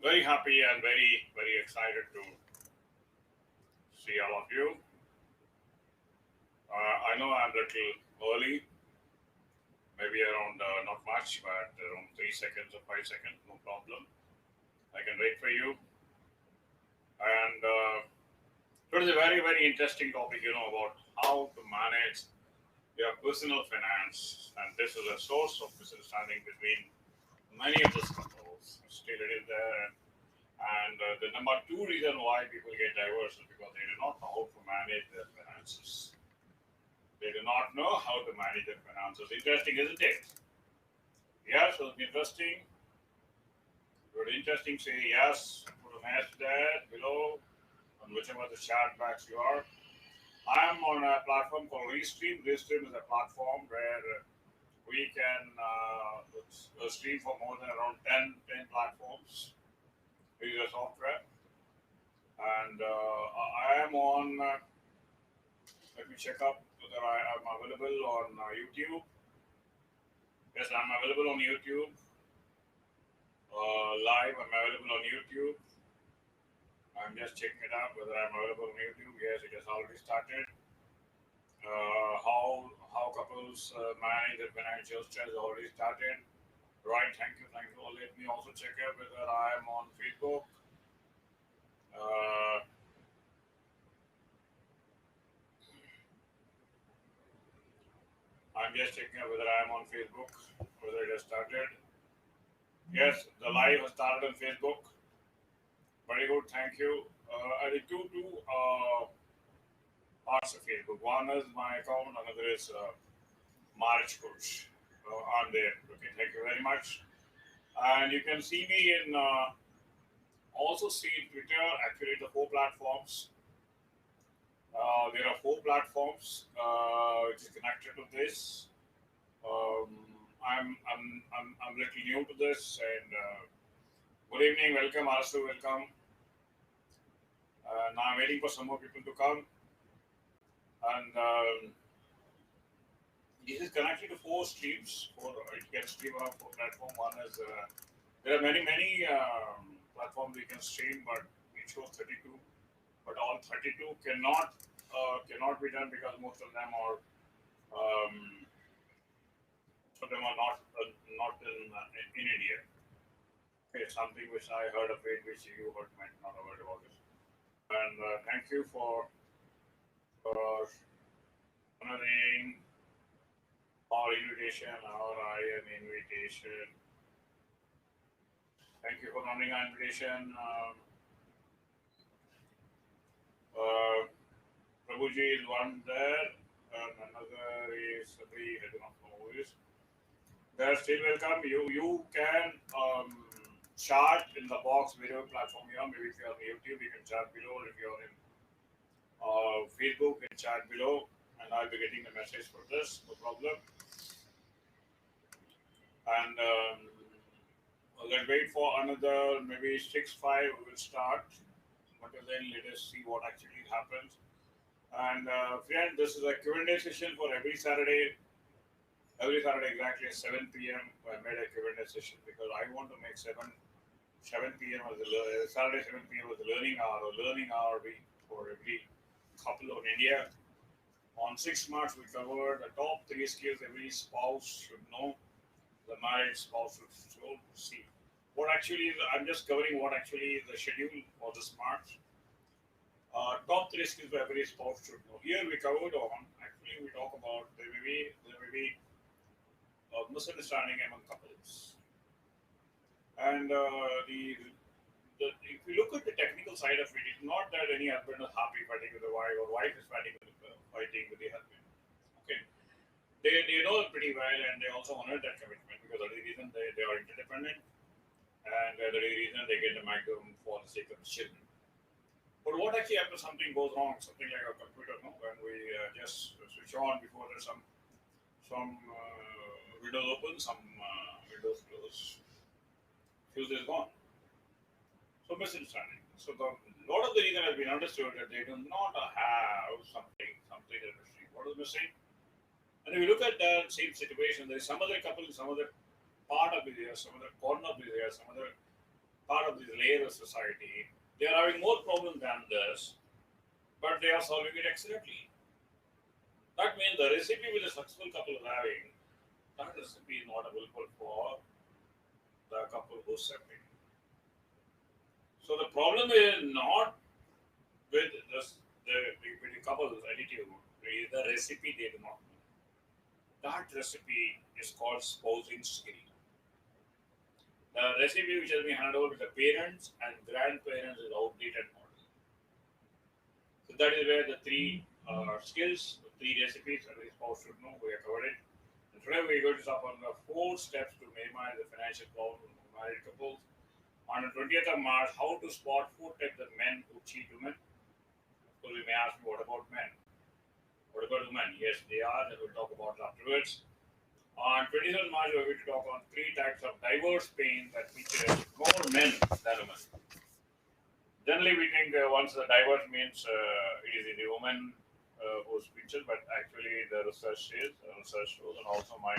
Very happy and very excited to see all of you. I know I'm a little early, maybe around not much, but around 3 seconds or 5 seconds, no problem. I can wait for you. And Today is a very interesting topic, about how to manage your personal finance, and this is a source of misunderstanding between many of the couples. Still, it is there. And The number two reason why people get divorced is because they do not know how to manage their finances. They do not know how to manage their finances. Interesting, isn't it? Yes, it was interesting. Very interesting. Say yes. Put an S there below on whichever the chat box you are. I am on a platform called Restream. Restream is a platform where we can stream for more than around 10 platforms. It is a software. And I am on, let me check up whether I am available on YouTube. Yes, I'm available on YouTube. Live, I'm available on YouTube. I'm just checking it out whether I'm available on YouTube. Yes, it has already started. How couples manage their financial stress already started. Right, thank you. Let me also check out whether I am on Facebook. Uh, I'm just checking out whether I am on Facebook, whether it has started. Yes, the live has started on Facebook. Very good, thank you. I did two parts of Facebook. One is my account, another is marriage coach. I'm there. Okay, thank you very much. And you can see me in also see Twitter. Actually, the four platforms. There are four platforms which is connected to this. Um, I'm little new to this, and good evening, welcome, also welcome. Now I'm waiting for some more people to come, and this is connected to four streams. It can stream on four platform. One is there are many platforms we can stream, but it shows 32. But all 32 cannot be done because um, most of them are not in India. Okay, something which I heard of it, which you heard might not have heard about it. And thank you for honoring our invitation, our IN invitation. Thank you for honoring our invitation. Uh, Prabhuji is one there, and another is Sabri. I do not know who is. They're still welcome. You can chat in the box video platform here. Maybe if you're on YouTube, you can chat below. If you're in Facebook, you can chat below, and I'll be getting the message for this. No problem. And let's wait for another maybe 6-5. We will start. Until then, let us see what actually happens. And friend, this is a Q&A session for every Saturday. Every Saturday exactly at 7 p.m. I made a Q&A session because I want to make 7 p.m. as Saturday 7 p.m. was the learning hour or learning hour week for every couple of India. On 6 March we covered the top three skills every spouse should know. The married spouse should see. What actually is, I'm just covering what actually is the schedule for this March. Top three skills for every spouse should know. Here we covered on. Actually, we talk about there may be misunderstanding among couples, and if you look at the technical side of it, it's not that any husband is happy fighting with the wife or wife is fighting with the husband. Okay, they know it pretty well, and they also honor that commitment because that is the reason they are interdependent, and that is the reason they get the maximum for the sake of the children. But what actually happens? Something goes wrong. Something like a computer, no? When we just switch on before there's some windows open, some windows close, fuse is gone. So misunderstanding. So the lot of the reason has been understood that they do not have something that is missing. What is missing? And if you look at that same situation, there is some other couple, some other part of the area, some other corner of the area, some other part of this layer of society, they are having more problems than this, but they are solving it excellently. That means the recipe which a successful couple is having, that recipe is not available for the couple who's separated. So the problem is not with with the couple's attitude, it is the recipe they do not know. That recipe is called spousing skill. The recipe which has been handed over to the parents and grandparents is outdated model. So that is where the three skills, the three recipes that the spouse should know, we have covered it. And today we are going to talk on the 4 steps to minimize the financial problems of married couples. On the 20th of March, how to spot 4 types of men who cheat women. So you may ask me, what about men? What about women? Yes, they are. That we'll talk about afterwards. On 27th March, we're going to talk on 3 types of divorce pain that feature more men than women. Generally, we think once the divorce means it is the woman who's featured, but actually the research shows, and also my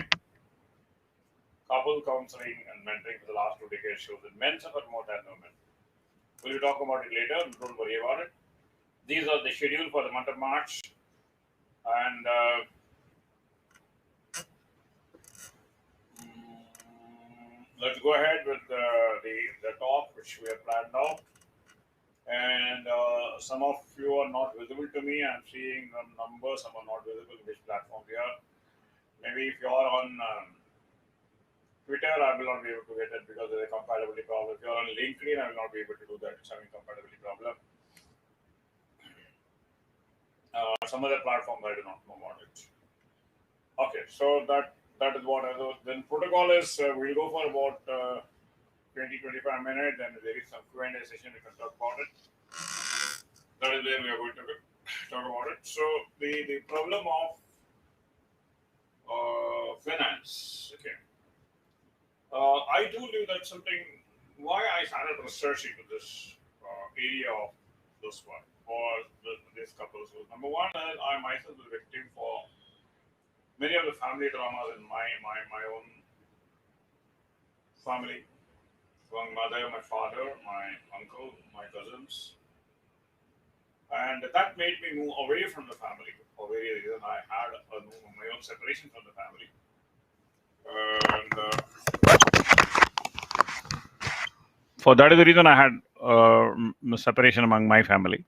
couple counseling and mentoring for the last 2 decades shows that men suffer more than women. We'll talk about it later. Don't worry about it. These are the schedule for the month of March, and let's go ahead with the talk which we have planned now. And some of you are not visible to me. I'm seeing numbers. Some are not visible. Which platform we are? Maybe if you are on Twitter, I will not be able to get it because there's a compatibility problem. If you're on LinkedIn, I will not be able to do that. It's having compatibility problem. Some other platforms I do not know about it. Okay, so that is what I do. Then protocol is we'll go for about 20-25 minutes, and there is some Q&A session. We can talk about it. That is where we are going to talk about it. So the problem of finance. Okay, I do believe that something. Why I started researching into this area of this one for this couple. So number one, I myself was a victim for many of the family dramas in my own family. My mother, my father, my uncle, my cousins, and that made me move away from the family for various reasons. I had my own separation from the family, and for that is the reason I had separation among my family.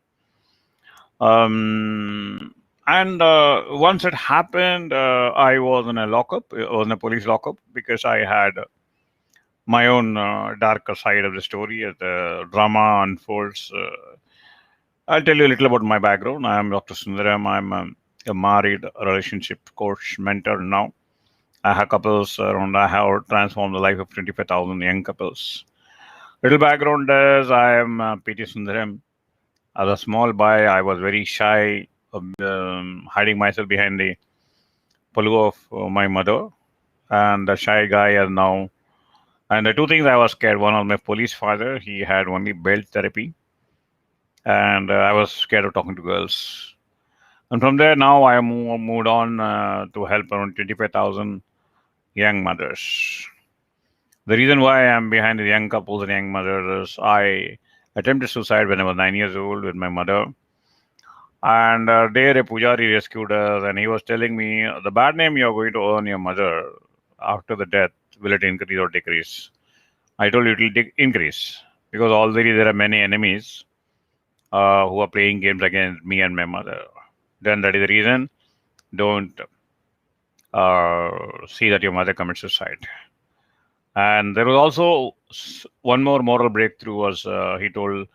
And once it happened, I was in a lockup. I was in a police lockup because I had my own darker side of the story as the drama unfolds. I'll tell you a little about my background. I am Dr. Sundaram. I'm a married relationship coach mentor now. I have couples around. I have transformed the life of 25,000 young couples. Little background is I am PT Sundaram. As a small boy, I was very shy, hiding myself behind the paloo of my mother. And the shy guy is now. And the 2 things I was scared. One was my police father. He had only belt therapy. And I was scared of talking to girls. And from there, now I moved on to help around 25,000 young mothers. The reason why I'm behind the young couples and young mothers is I attempted suicide when I was 9 years old with my mother. And there a pujari rescued us, and he was telling me, the bad name you're going to earn your mother after the death, will it increase or decrease? I told you it will increase because already there are many enemies who are playing games against me and my mother. Then that is the reason. Don't see that your mother commits suicide. And there was also one more moral breakthrough was he told,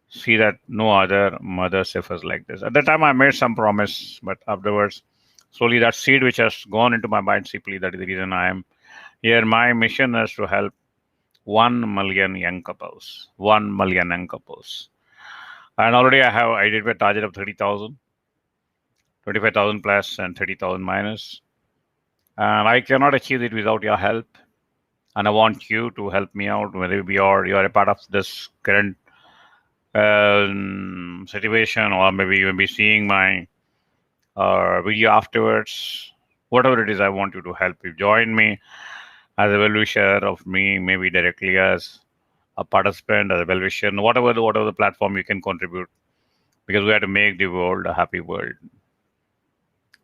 see that no other mother suffers like this. At that time, I made some promise, but afterwards, slowly that seed which has gone into my mind simply, that is the reason I am here. My mission is to help 1 million young couples. 1 million young couples. And already I have identified a target of 30,000, 25,000 plus and 30,000 minus. And I cannot achieve it without your help. And I want you to help me out, whether you are a part of this current situation, or maybe you will be seeing my video afterwards. Whatever it is, I want you to help you. Join me as a well-wisher of me, maybe directly as a participant, as a well-wisher, whatever the platform you can contribute, because we have to make the world a happy world.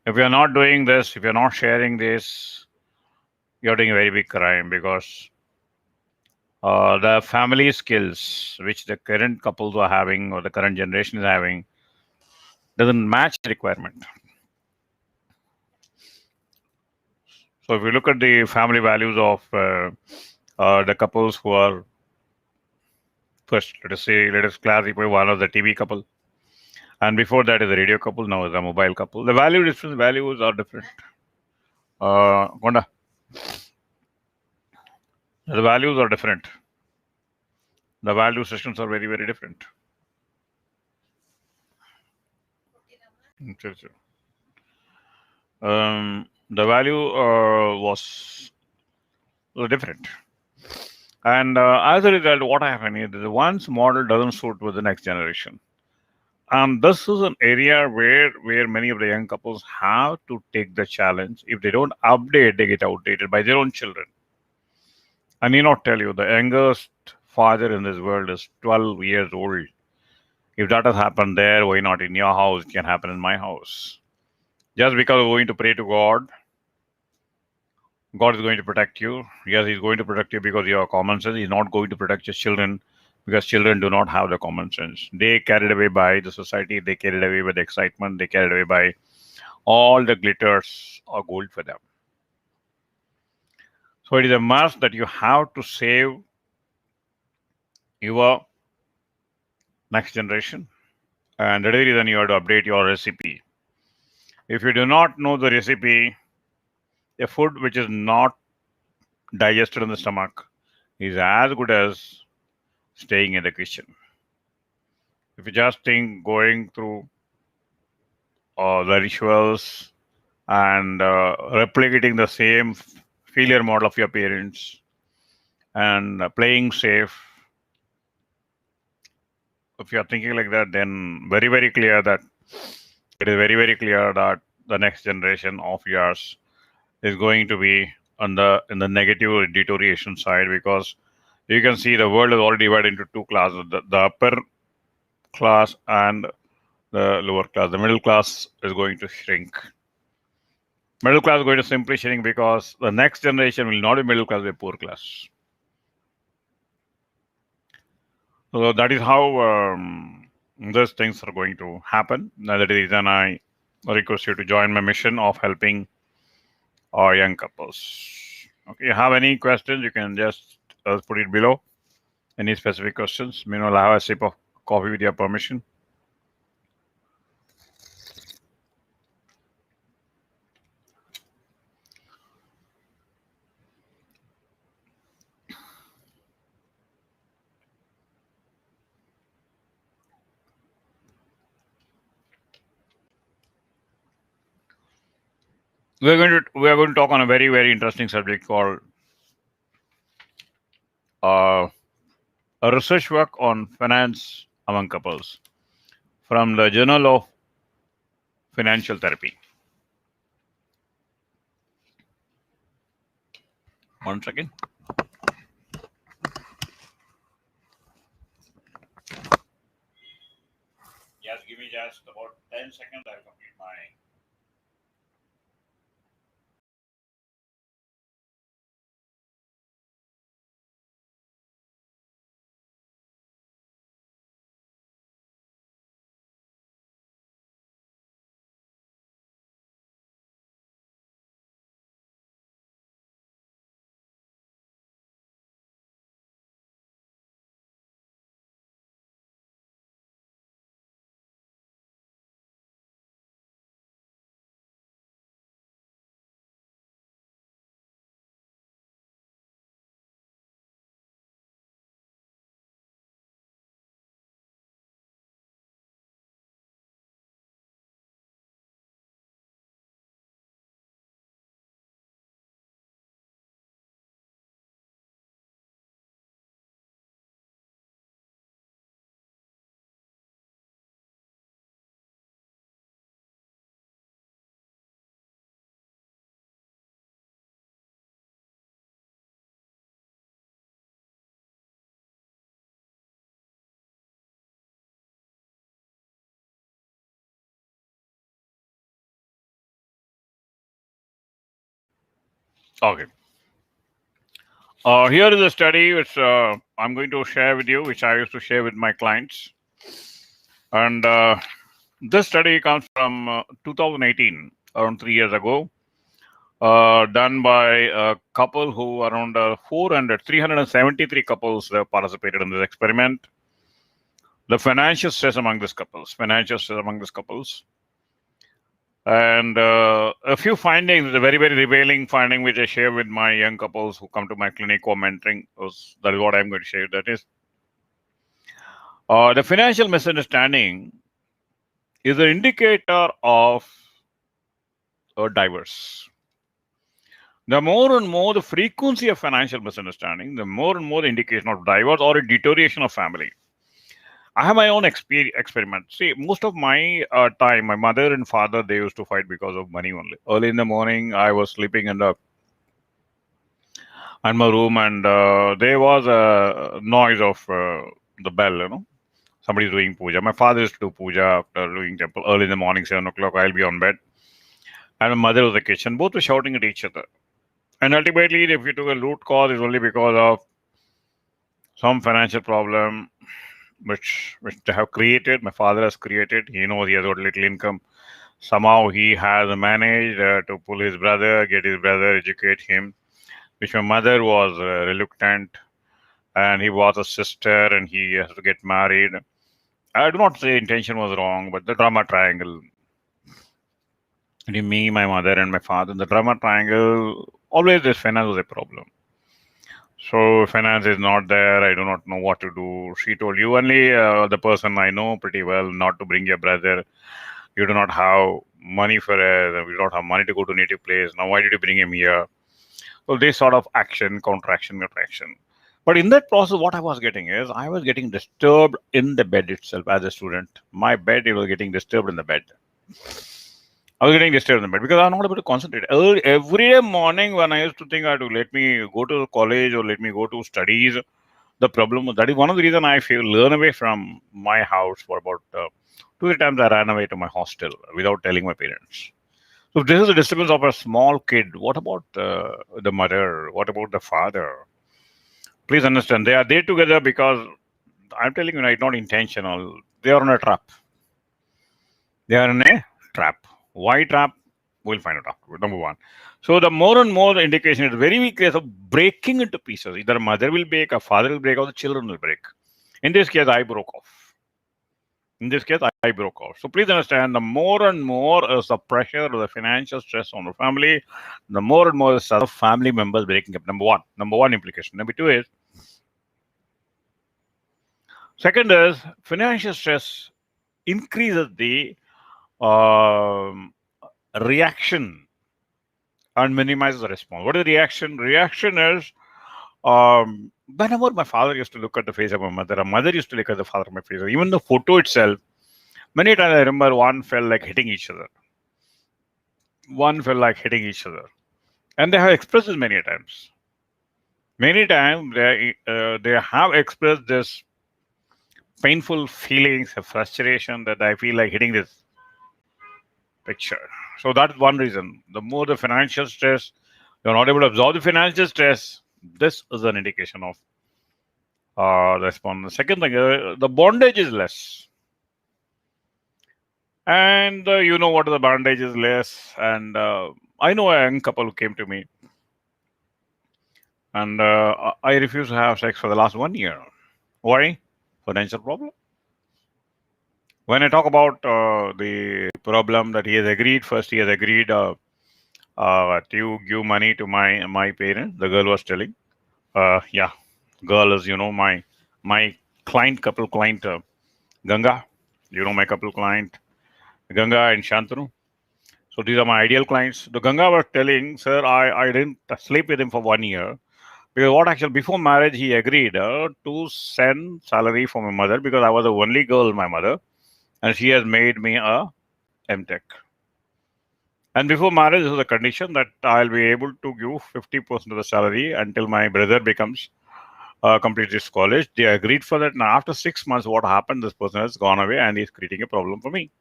If you're not doing this, if you're not sharing this, you're doing a very big crime, because the family skills which the current couples are having or the current generation is having doesn't match the requirement. So if you look at the family values of the couples who are first, let us classify one of the TV couple, and before that is a radio couple, now is a mobile couple. The values are different. Konda, the values are different. The value systems are very, very different. Sure, sure. The value was different. And as a result, what happened is the one's model doesn't suit with the next generation. And this is an area where many of the young couples have to take the challenge. If they don't update, they get outdated by their own children. I need not tell you, the youngest father in this world is 12 years old. If that has happened there, why not in your house? It can happen in my house. Just because we're going to pray to God, God is going to protect you. Yes, He's going to protect you because you have common sense. He's not going to protect your children because children do not have the common sense. They carried away by the society, they carried away by the excitement, they carried away by all the glitters or gold for them. So it is a must that you have to save your next generation. And that is the reason you have to update your recipe. If you do not know the recipe, a food which is not digested in the stomach is as good as staying in the kitchen. If you just think going through the rituals and replicating the same failure model of your parents and playing safe, if you are thinking like that, then very clear that it is very clear that the next generation of yours is going to be on the in the negative deterioration side, because you can see the world is already divided into two classes: the upper class and the lower class. The middle class is going to shrink. Middle class is going to simply shrink because the next generation will not be middle class, be poor class. So that is how these things are going to happen. That is the reason I request you to join my mission of helping our young couples. Okay, you have any questions? You can just put it below. Any specific questions? Meanwhile, I have a sip of coffee with your permission. We are going to talk on a very interesting subject called uh, a research work on finance among couples from the Journal of Financial Therapy. One second. Just give me just about 10 seconds. I'll complete my Okay. Here is a study which I'm going to share with you, which I used to share with my clients. And this study comes from 2018, around 3 years ago, done by a couple who around 373 couples participated in this experiment. The financial stress among these couples, and a few findings, a very, very revealing finding which I share with my young couples who come to my clinic for mentoring. That is what I'm going to share. That is, the financial misunderstanding is an indicator of a divorce. The more and more the frequency of financial misunderstanding, the more and more the indication of divorce or a deterioration of family. I have my own experiment. See, most of my time, my mother and father, they used to fight because of money only. Early in the morning, I was sleeping in my room, and there was a noise of the bell. Somebody's doing puja. My father used to do puja after doing temple early in the morning, 7 o'clock. I'll be on bed, and my mother was in the kitchen. Both were shouting at each other. And ultimately, if you took a root cause, it's only because of some financial problem which they have created. My father has created. He knows he has got little income. Somehow he has managed to pull his brother, get his brother, educate him, which my mother was reluctant, and he was a sister, and he has to get married. I do not say intention was wrong, but the drama triangle. Me, my mother, and my father, the drama triangle, always this finance was a problem. So finance is not there. I do not know what to do. She told you only the person I know pretty well not to bring your brother. You do not have money for it. We don't have money to go to native place. Now why did you bring him here? So this sort of action, counteraction, attraction. But in that process, what I was getting is I was getting disturbed in the bed itself as a student. My bed, it was getting disturbed in the bed. I was getting disturbed in the bed because I'm not able to concentrate. Every day morning when I used to think I had to let me go to college or let me go to studies, the problem that is one of the reasons I feel learn away from my house for about 2 3 times. I ran away to my hostel without telling my parents. So this is the disturbance of a small kid. What about the mother? What about the father? Please understand, they are there together because I'm telling you, it's not intentional. They are in a trap. They are in a trap. Why trap? We'll find it out. Number one. So the more and more the indication is very weak case of breaking into pieces. Either a mother will break, a father will break, or the children will break. In this case, I broke off. In this case, I broke off. So please understand, the more and more is the pressure or the financial stress on the family, the more and more is the family members breaking up. Number one. Number one implication. Number two is, second is financial stress increases the um, reaction and minimizes the response. What is the reaction? Reaction is whenever my father used to look at the face of my mother, a mother used to look at the father of my face. Even the photo itself, many times I remember one felt like hitting each other. One felt like hitting each other. And they have expressed this many times. Many times they have expressed this painful feelings of frustration that I feel like hitting this picture. So that's one reason. The more the financial stress, you're not able to absorb the financial stress. This is an indication of response. The second thing, the bondage is less. And you know what the bondage is less. And I know a young couple who came to me, and I refused to have sex for the last 1 year. Why? Financial problem. When I talk about the problem that he has agreed, first he has agreed to give money to my parents. The girl was telling, yeah, girl is my client, couple client, Ganga. My couple client Ganga and Shantanu. So these are my ideal clients. The Ganga was telling, sir, I didn't sleep with him for 1 year because what actually before marriage he agreed to send salary for my mother because I was the only girl, my mother, and she has made me a MTech. And before marriage, this was a condition that I'll be able to give 50% of the salary until my brother becomes complete his college. They agreed for that. Now, after 6 months, what happened? This person has gone away and is creating a problem for me.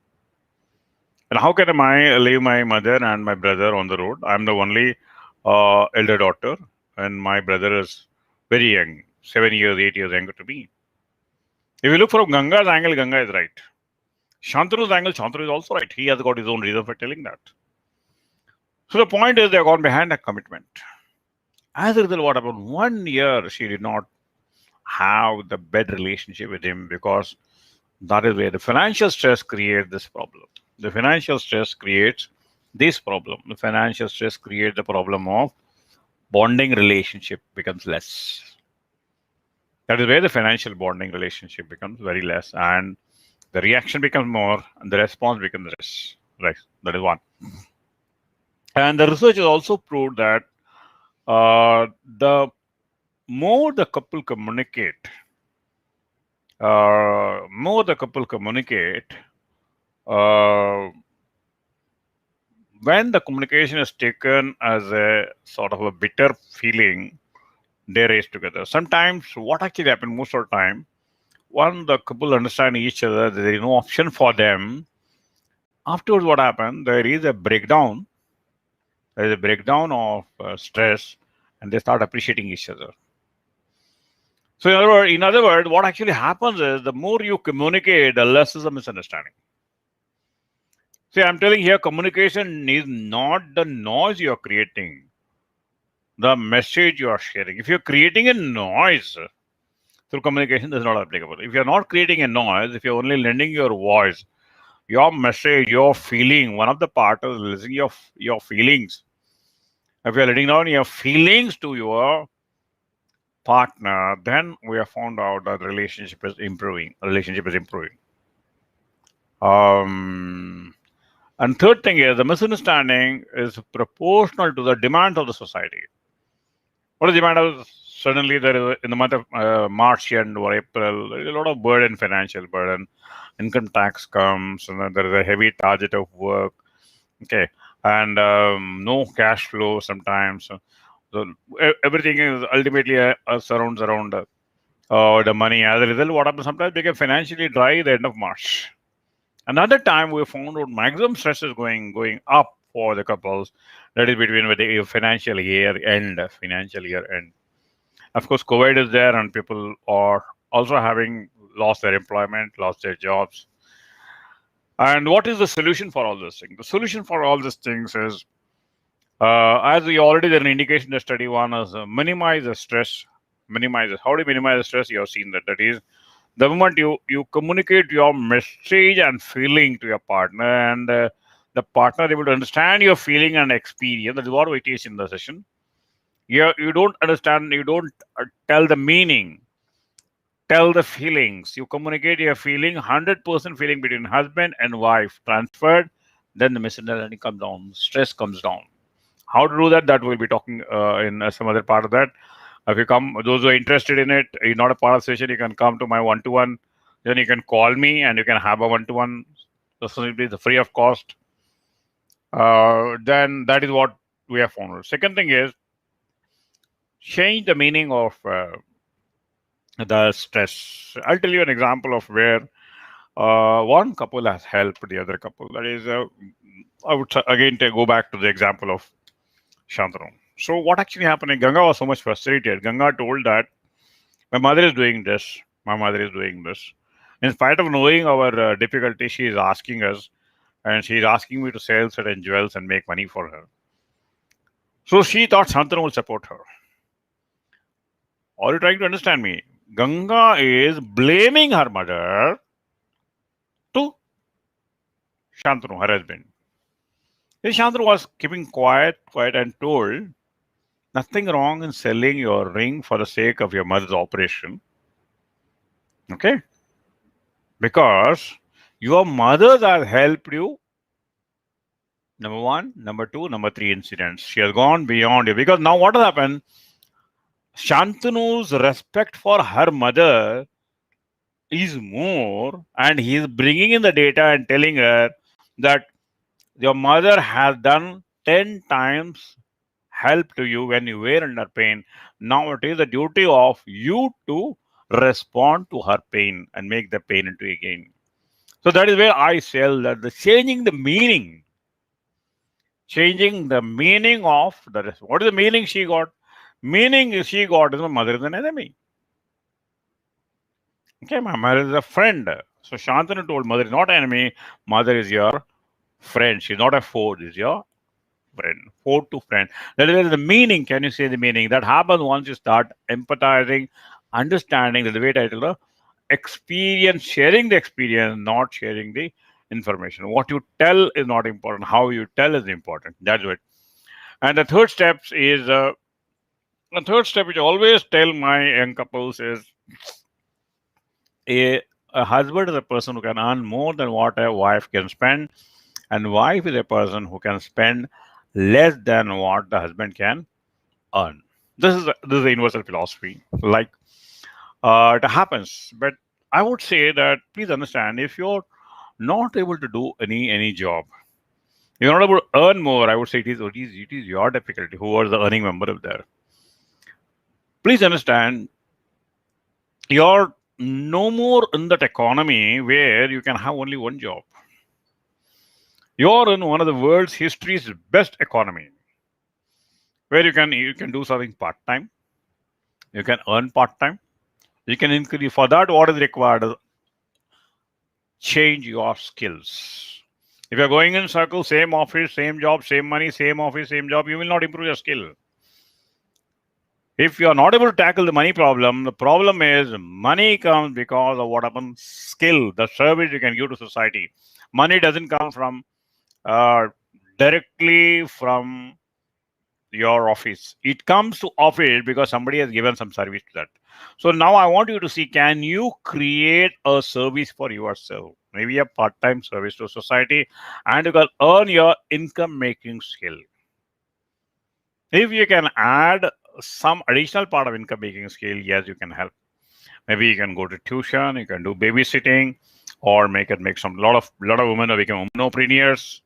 And how can I leave my mother and my brother on the road? I'm the only elder daughter, and my brother is very young, 7 years, 8 years younger to me. If you look from Ganga's angle, Ganga is right. Shantanu's angle, Shantanu is also right. He has got his own reason for telling that. So the point is, they have gone behind a commitment. As a result, what happened? 1 year she did not have the bed relationship with him, because that is where the financial stress creates this problem. The financial stress creates this problem. The financial stress creates the problem of bonding relationship becomes less. That is where the financial bonding relationship becomes very less, and the reaction becomes more, and the response becomes less. Right. That is one. And the research has also proved that the more the couple communicate, more the couple communicate, uh, when the communication is taken as a sort of a bitter feeling, they race together. Sometimes, what actually happens most of the time, when the couple understand each other, there is no option for them. Afterwards, what happens? There is a breakdown. There is a breakdown of stress, and they start appreciating each other. So, in other words, what actually happens is the more you communicate, the less is a misunderstanding. See, I'm telling here, communication is not the noise you are creating, the message you are sharing. If you're creating a noise through communication, this is not applicable. If you're not creating a noise, if you're only lending your voice, your message, your feeling, one of the part is listening your feelings. If you're letting down your feelings to your partner, then we have found out that relationship is improving. Relationship is improving. And third thing is, the misunderstanding is proportional to the demands of the society. What is the demand of? Suddenly, there is in the month of March and or April, there is a lot of burden, financial burden. Income tax comes, and then there is a heavy target of work. Okay, and no cash flow sometimes. So everything is ultimately surrounds around the money. As a result, what happens? Sometimes they get financially dry at the end of March. Another time we found out maximum stress is going up for the couples. That is between the financial year end, financial year end. Of course, COVID is there, and people are also having lost their employment, lost their jobs. And what is the solution for all these things? The solution for all these things is, as we already did an indication, the study one is minimize the stress. Minimize it. How do you minimize the stress? You have seen that. That is, the moment you communicate your message and feeling to your partner, and the partner is able to understand your feeling and experience. That is what we teach in the session. You don't understand, you don't tell the meaning, tell the feelings. You communicate your feeling, 100% feeling between husband and wife transferred, then the misunderstanding comes down, stress comes down. How to do that? That we'll be talking in some other part of that. If you come, those who are interested in it, you're not a part of the session, you can come to my one-to-one. Then you can call me and you can have a one-to-one. So it's free of cost. Then that is what we have found. Second thing is, change the meaning of the stress. I'll tell you an example of where one couple has helped the other couple. That is, I would again go back to the example of Shantanu. So what actually happened? Ganga was so much frustrated. Ganga told that my mother is doing this. My mother is doing this. In spite of knowing our difficulty, she is asking us, and she is asking me to sell certain jewels and make money for her. So she thought Shantanu will support her. Are you trying to understand me? Ganga is blaming her mother to Shantanu, her husband. Then Shantanu was keeping quiet, and told, nothing wrong in selling your ring for the sake of your mother's operation. Okay? Because your mother has helped you. Number one, number two, number three incidents. She has gone beyond you. Because now what has happened? Shantanu's respect for her mother is more, and he is bringing in the data and telling her that your mother has done 10 times help to you when you were under pain. Now it is the duty of you to respond to her pain and make the pain into a gain. So that is where I sell that the changing the meaning. changing the meaning of the rest. What is the meaning she got? Meaning is she got is my mother is an enemy. Okay, my mother is a friend. So Shantanu told mother is not enemy, mother is your friend. She's not a foe, is your friend. Foe to friend. That is the meaning. Can you say the meaning? That happens once you start empathizing, understanding the way I told you, experience, sharing the experience, not sharing the information. What you tell is not important. How you tell is important. That's it. And the third step which I always tell my young couples is a, a husband is a person who can earn more than what a wife can spend, and wife is a person who can spend less than what the husband can earn. This is a universal philosophy. Like it happens, but I would say that please understand if you're not able to do any job, you're not able to earn more. I would say it is your difficulty. Who was the earning member of there? Please understand you're no more in that economy where you can have only one job. You're in one of the world's history's best economy where you can do something part time, you can earn part time, you can increase. For that, what is required is change your skills. If you're going in circles, same office, same job, same money, same office, same job, you will not improve your skill. If you are not able to tackle the problem is money comes because of what happens skill, the service you can give to society. Money doesn't come from uh, directly from your office. It comes to office because somebody has given some service to that. So now I want you to see, can you create a service for yourself? Maybe a part-time service to society, and you can earn your income making skill. If you can add some additional part of income making skill, yes, you can help. Maybe you can go to tuition, you can do babysitting, or make some lot of women have become mompreneurs.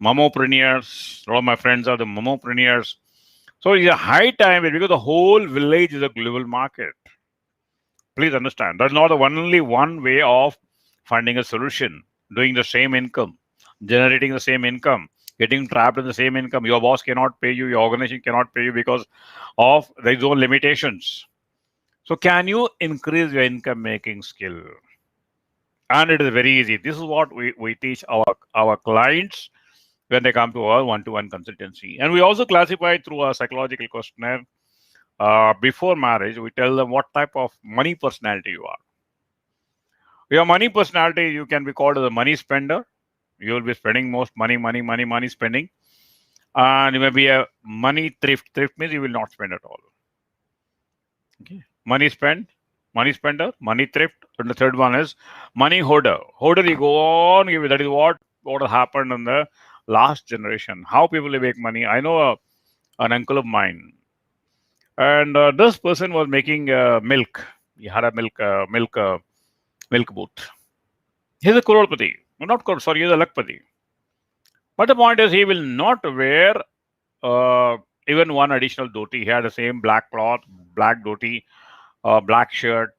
Momopreneurs. A lot of my friends are the momopreneurs. So it's a high time because the whole village is a global market. Please understand. That's not the only one way of finding a solution. Doing the same income, generating the same income, getting trapped in the same income. Your boss cannot pay you, your organization cannot pay you because of their own limitations. So can you increase your income making skill? And it is very easy. This is what we teach our clients when they come to our one-to-one consultancy. And we also classify through a psychological questionnaire. Before marriage, we tell them what type of money personality you are. Your money personality, you can be called as a money spender. You will be spending most money spending. And you may be a money thrift. Thrift means you will not spend at all. Okay. Money spender, money thrift. And the third one is money hoarder. Hoarder, you go on. That is what happened in the last generation. How people make money. I know an uncle of mine, and this person was making milk. He had a milk booth. He's a crorepati. Not crore, sorry, he's a lakpati. But the point is, he will not wear uh, even one additional dhoti. He had the same black cloth, black dhoti, black shirt.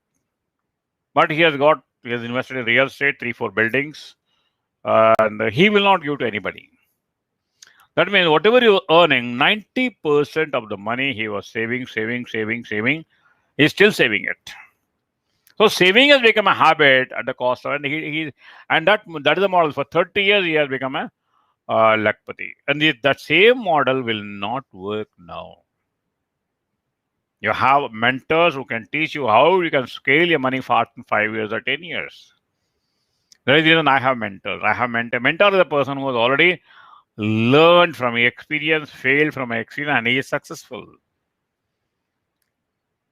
But he has invested in real estate, three, four buildings, and he will not give to anybody. That means whatever you're earning, 90% of the money he was saving, he's still saving it. So saving has become a habit at the cost of, and that is the model. For 30 years, he has become a lakpati. And that same model will not work now. You have mentors who can teach you how you can scale your money fast in 5 years or 10 years. That is the reason I have mentors. I have mentor. Mentor is a person who has already learned from experience, failed from experience, and he is successful.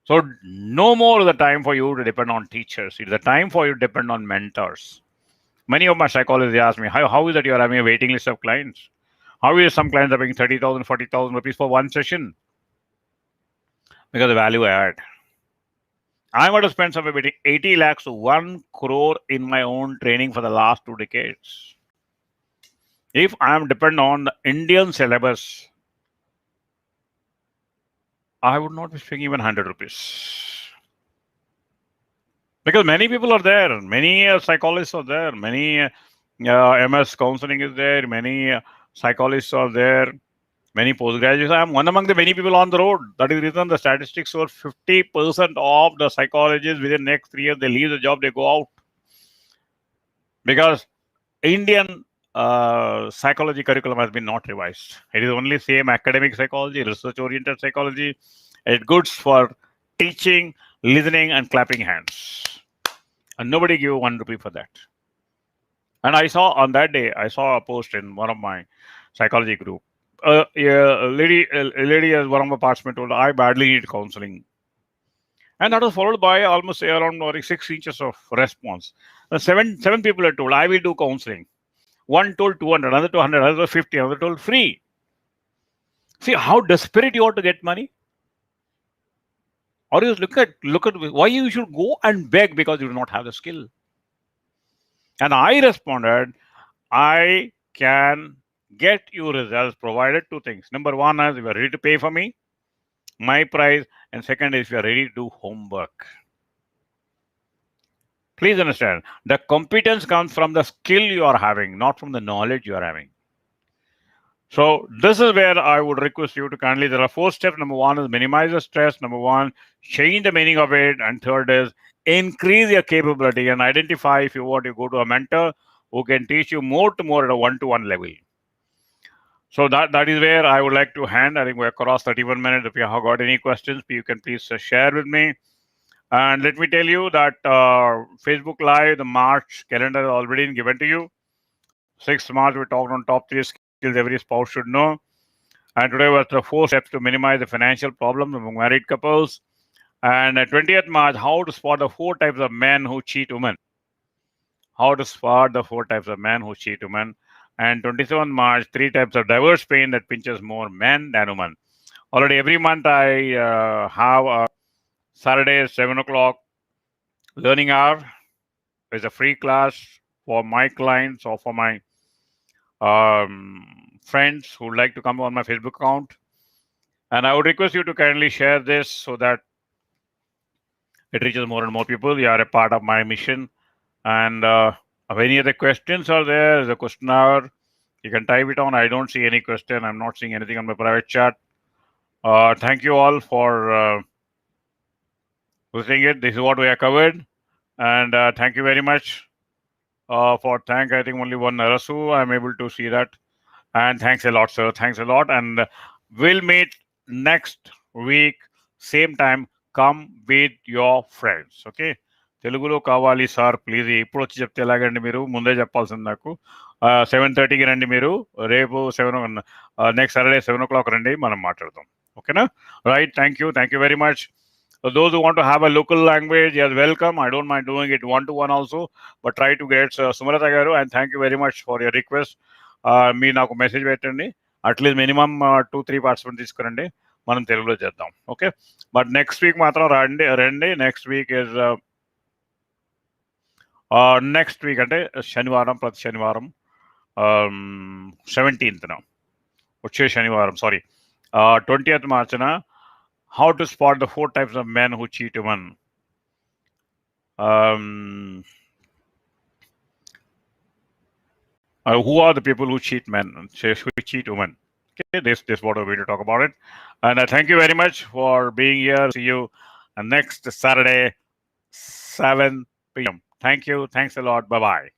So no more is the time for you to depend on teachers. It's the time for you to depend on mentors. Many of my psychologists ask me, how is it you're having a waiting list of clients? How is some clients are paying 30,000, 40,000 rupees for one session? Because the value add. I'm going to spend somewhere between 80 lakhs to 1 crore in my own training for the last 2 decades. If I am dependent on the Indian syllabus, I would not be paying even 100 rupees. Because many people are there, many psychologists are there, many MS counseling is there, many Psychologists are there. Many postgraduates. I am one among the many people on the road. That is the reason the statistics show 50% of the psychologists within next 3 years they leave the job, they go out because Indian psychology curriculum has been not revised. It is only same academic psychology, research oriented psychology. It goods for teaching, listening, and clapping hands. And nobody give 1 rupee for that. And I saw on that day, I saw a post in one of my psychology group. Yeah, a lady as one of my participants told, I badly need counseling. And that was followed by almost around 6 inches of response. Seven people are told, I will do counseling. One told 200, another 200, another 50, another told free. See how desperate you are to get money? Or you look at why you should go and beg because you do not have the skill. And I responded, I can get you results provided two things. Number one is if you are ready to pay for me, my price, and second is if you are ready to do homework. Please understand, the competence comes from the skill you are having, not from the knowledge you are having. So this is where I would request you to kindly, there are 4 steps. Number one is minimize the stress. Number one, change the meaning of it. And third is increase your capability and identify if you want to go to a mentor who can teach you more to more at a one-to-one level. So that is where I would like to hand. I think we're across 31 minutes. If you have got any questions, you can please share with me. And let me tell you that Facebook Live, the March calendar is already given to you. 6th March, we talked on top 3 skills every spouse should know. And today was the 4 steps to minimize the financial problems among married couples. And 20th March, how to spot the 4 types of men who cheat women. How to spot the 4 types of men who cheat women. And 27th March, 3 types of diverse pain that pinches more men than women. Already every month I have a Saturday 7 o'clock learning hour. It's a free class for my clients or for my friends who would like to come on my Facebook account. And I would request you to kindly share this so that it reaches more and more people. You are a part of my mission. And if any other questions are there, the question hour, you can type it on. I don't see any question. I'm not seeing anything on my private chat. Thank you all for listening it. This is what we have covered. And thank you very much for thank. I think only one Rasu. I'm able to see that. And thanks a lot, sir. Thanks a lot. And we'll meet next week, same time. Come with your friends. Okay. తెలుగులో కావాలి sir please ఇప్పుడు వచ్చి చెప్తే ఎలాగండి మీరు ముందే చెప్పాల్సింది నాకు 7:30కి రండి మీరు రేపు 7 నెక్స్ట్ సాటర్డే 7 o'clock రండి మనం మాట్లాడదాం ఓకేనా right thank you very much those who want to have a local language you're welcome I don't mind doing it one-to-one also but try to get Sumarata garu and thank you very much for your request మీరు నాకు message పెట్టండి at least minimum 2-3 participant తీసుకురండి మనం తెలుగులో చేద్దాం okay but next week మాత్రం రండి next week is next week అంటే శనివారం ప్రతి శనివారం 17th వచ్చే శనివారం సారీ 20th మార్చిన how to spot the 4 types of men who cheat women. Who are the people who cheat men, who cheat women? Okay, this what we're going to talk about it. And thank you very much for being here. See you next Saturday, 7 p.m. Thank you. Thanks a lot. Bye bye.